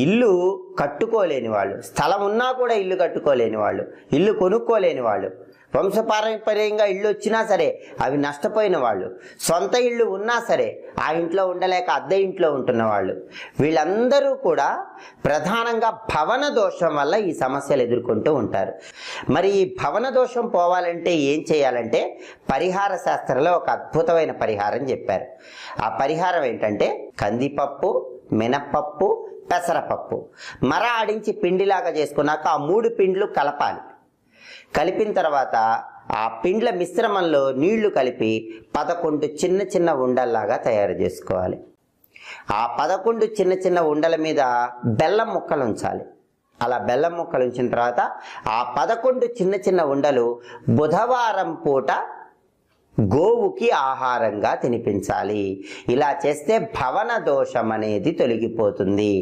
ఇల్లు కట్టుకోలేని వాళ్ళు, స్థలం ఉన్నా కూడా ఇల్లు కట్టుకోలేని వాళ్ళు, ఇల్లు కొనుక్కోలేని వాళ్ళు, వంశపారంపర్యంగా ఇళ్ళు వచ్చినా సరే అవి నష్టపోయిన వాళ్ళు, సొంత ఇళ్ళు ఉన్నా సరే ఆ ఇంట్లో ఉండలేక అద్దె ఇంట్లో ఉంటున్న వాళ్ళు, వీళ్ళందరూ కూడా ప్రధానంగా భవన దోషం వల్ల ఈ సమస్యలు ఎదుర్కొంటూ ఉంటారు. మరి ఈ భవన దోషం పోవాలంటే ఏం చేయాలంటే పరిహార శాస్త్రంలో ఒక అద్భుతమైన పరిహారం చెప్పారు. ఆ పరిహారం ఏంటంటే కందిపప్పు, మినప్పప్పు, పెసరపప్పు మర ఆడించి పిండిలాగా చేసుకున్నాక ఆ 3 పిండ్లు కలపాలి. కలిపిన తర్వాత ఆ పిండ్ల మిశ్రమంలో నీళ్లు కలిపి 11 చిన్న చిన్న ఉండల్లాగా తయారు చేసుకోవాలి. ఆ 11 చిన్న చిన్న ఉండల మీద బెల్లం ముక్కలు ఉంచాలి. అలా బెల్లం ముక్కలు ఉంచిన తర్వాత ఆ 11 చిన్న చిన్న ఉండలు బుధవారం పూట గోవుకి ఆహారంగా తినిపించాలి. ఇలా చేస్తే భవన దోషం అనేది తొలగిపోతుంది.